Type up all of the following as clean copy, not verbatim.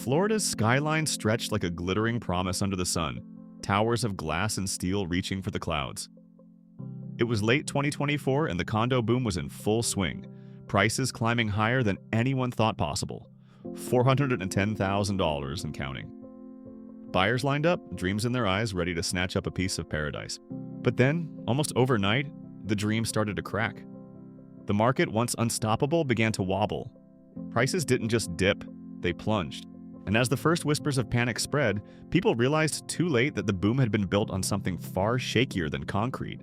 Florida's skyline stretched like a glittering promise under the sun, towers of glass and steel reaching for the clouds. It was late 2024 and the condo boom was in full swing, prices climbing higher than anyone thought possible, $410,000 and counting. Buyers lined up, dreams in their eyes, ready to snatch up a piece of paradise. But then, almost overnight, the dream started to crack. The market, once unstoppable, began to wobble. Prices didn't just dip, they plunged. And as the first whispers of panic spread, people realized too late that the boom had been built on something far shakier than concrete.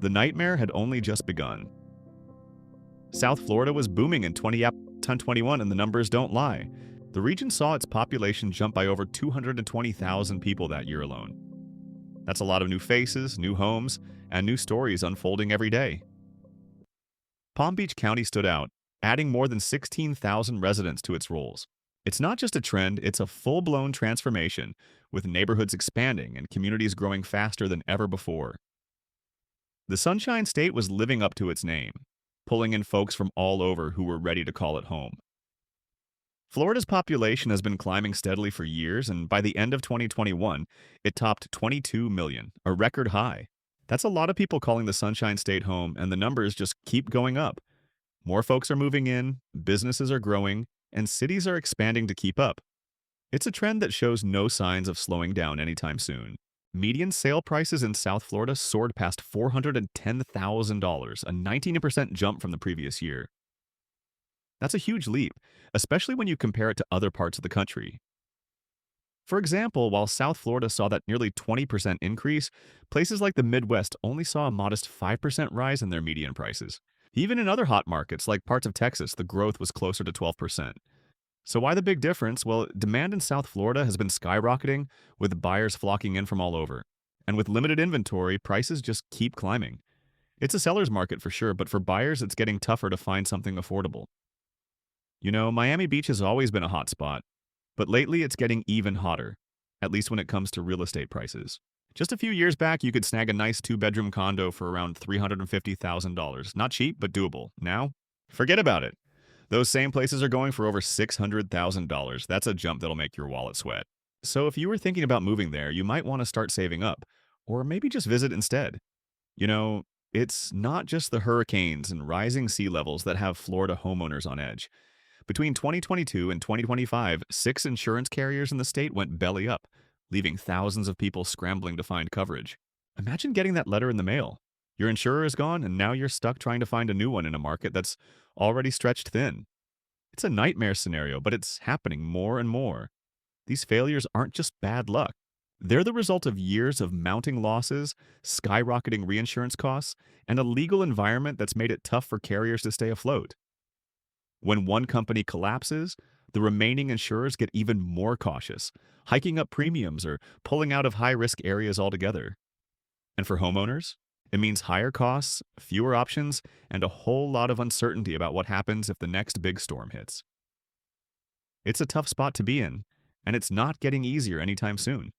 The nightmare had only just begun. South Florida was booming in 2021, and the numbers don't lie. The region saw its population jump by over 220,000 people that year alone. That's a lot of new faces, new homes, and new stories unfolding every day. Palm Beach County stood out, adding more than 16,000 residents to its rolls. It's not just a trend, it's a full-blown transformation, with neighborhoods expanding and communities growing faster than ever before. The Sunshine State was living up to its name, pulling in folks from all over who were ready to call it home. Florida's population has been climbing steadily for years, and by the end of 2021, it topped 22 million, a record high. That's a lot of people calling the Sunshine State home, and the numbers just keep going up. More folks are moving in, businesses are growing, and cities are expanding to keep up. It's a trend that shows no signs of slowing down anytime soon. Median sale prices in South Florida soared past $410,000, a 19% jump from the previous year. That's a huge leap, especially when you compare it to other parts of the country. For example, while South Florida saw that nearly 20% increase, places like the Midwest only saw a modest 5% rise in their median prices. Even in other hot markets like parts of Texas, the growth was closer to 12%. So why the big difference? Well, demand in South Florida has been skyrocketing, with buyers flocking in from all over. And with limited inventory, prices just keep climbing. It's a seller's market for sure, but for buyers, it's getting tougher to find something affordable. You know, Miami Beach has always been a hot spot, but lately it's getting even hotter, at least when it comes to real estate prices. Just a few years back, you could snag a nice two-bedroom condo for around $350,000. Not cheap, but doable. Now, forget about it. Those same places are going for over $600,000. That's a jump that'll make your wallet sweat. So if you were thinking about moving there, you might want to start saving up, or maybe just visit instead. You know, it's not just the hurricanes and rising sea levels that have Florida homeowners on edge. Between 2022 and 2025, 6 insurance carriers in the state went belly up, leaving thousands of people scrambling to find coverage. Imagine getting that letter in the mail. Your insurer is gone, and now you're stuck trying to find a new one in a market that's already stretched thin. It's a nightmare scenario, but it's happening more and more. These failures aren't just bad luck. They're the result of years of mounting losses, skyrocketing reinsurance costs, and a legal environment that's made it tough for carriers to stay afloat. When one company collapses, the remaining insurers get even more cautious, hiking up premiums or pulling out of high-risk areas altogether. And for homeowners, it means higher costs, fewer options, and a whole lot of uncertainty about what happens if the next big storm hits. It's a tough spot to be in, and it's not getting easier anytime soon.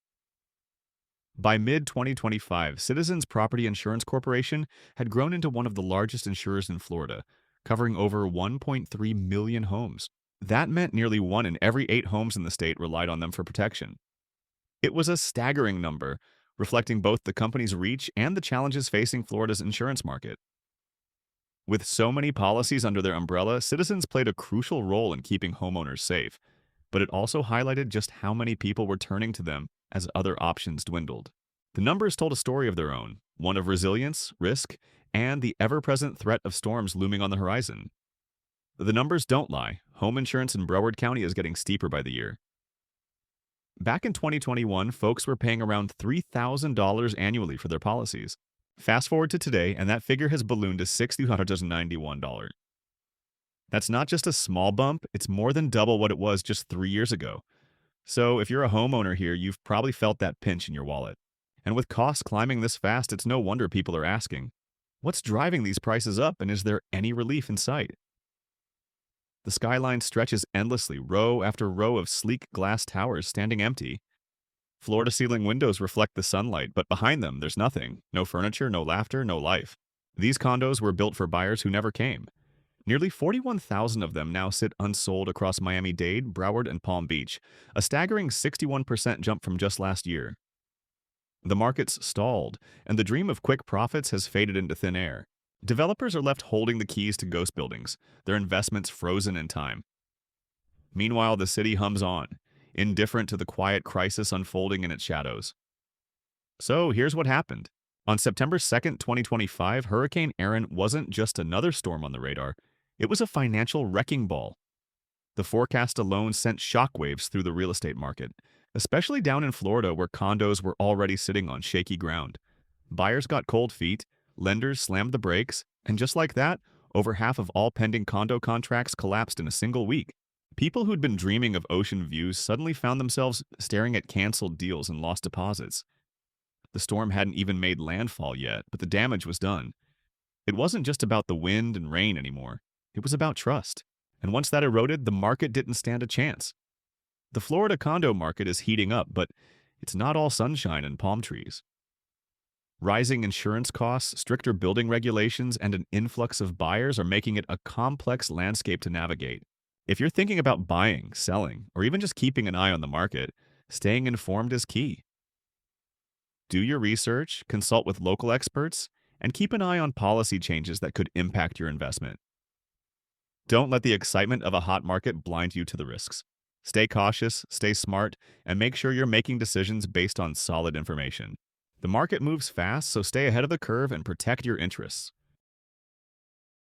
By mid-2025, Citizens Property Insurance Corporation had grown into one of the largest insurers in Florida, covering over 1.3 million homes. That meant nearly 1 in every 8 homes in the state relied on them for protection. It was a staggering number, reflecting both the company's reach and the challenges facing Florida's insurance market. With so many policies under their umbrella, Citizens played a crucial role in keeping homeowners safe, but it also highlighted just how many people were turning to them as other options dwindled. The numbers told a story of their own, one of resilience, risk, and the ever-present threat of storms looming on the horizon. The numbers don't lie. Home insurance in Broward County is getting steeper by the year. Back in 2021, folks were paying around $3,000 annually for their policies. Fast forward to today, and that figure has ballooned to $691. That's not just a small bump, it's more than double what it was just 3 years ago. So if you're a homeowner here, you've probably felt that pinch in your wallet. And with costs climbing this fast, it's no wonder people are asking, what's driving these prices up, and is there any relief in sight? The skyline stretches endlessly, row after row of sleek glass towers standing empty. Floor-to-ceiling windows reflect the sunlight, but behind them, there's nothing. No furniture, no laughter, no life. These condos were built for buyers who never came. Nearly 41,000 of them now sit unsold across Miami-Dade, Broward, and Palm Beach, a staggering 61% jump from just last year. The market's stalled, and the dream of quick profits has faded into thin air. Developers are left holding the keys to ghost buildings, their investments frozen in time. Meanwhile, the city hums on, indifferent to the quiet crisis unfolding in its shadows. So here's what happened. On September 2nd, 2025, Hurricane Erin wasn't just another storm on the radar, it was a financial wrecking ball. The forecast alone sent shockwaves through the real estate market, especially down in Florida where condos were already sitting on shaky ground. Buyers got cold feet, lenders slammed the brakes, and just like that, over half of all pending condo contracts collapsed in a single week. People who'd been dreaming of ocean views suddenly found themselves staring at canceled deals and lost deposits. The storm hadn't even made landfall yet, but the damage was done. It wasn't just about the wind and rain anymore. It was about trust. And once that eroded, the market didn't stand a chance. The Florida condo market is heating up, but it's not all sunshine and palm trees. Rising insurance costs, stricter building regulations, and an influx of buyers are making it a complex landscape to navigate. If you're thinking about buying, selling, or even just keeping an eye on the market, staying informed is key. Do your research, consult with local experts, and keep an eye on policy changes that could impact your investment. Don't let the excitement of a hot market blind you to the risks. Stay cautious, stay smart, and make sure you're making decisions based on solid information. The market moves fast, so stay ahead of the curve and protect your interests.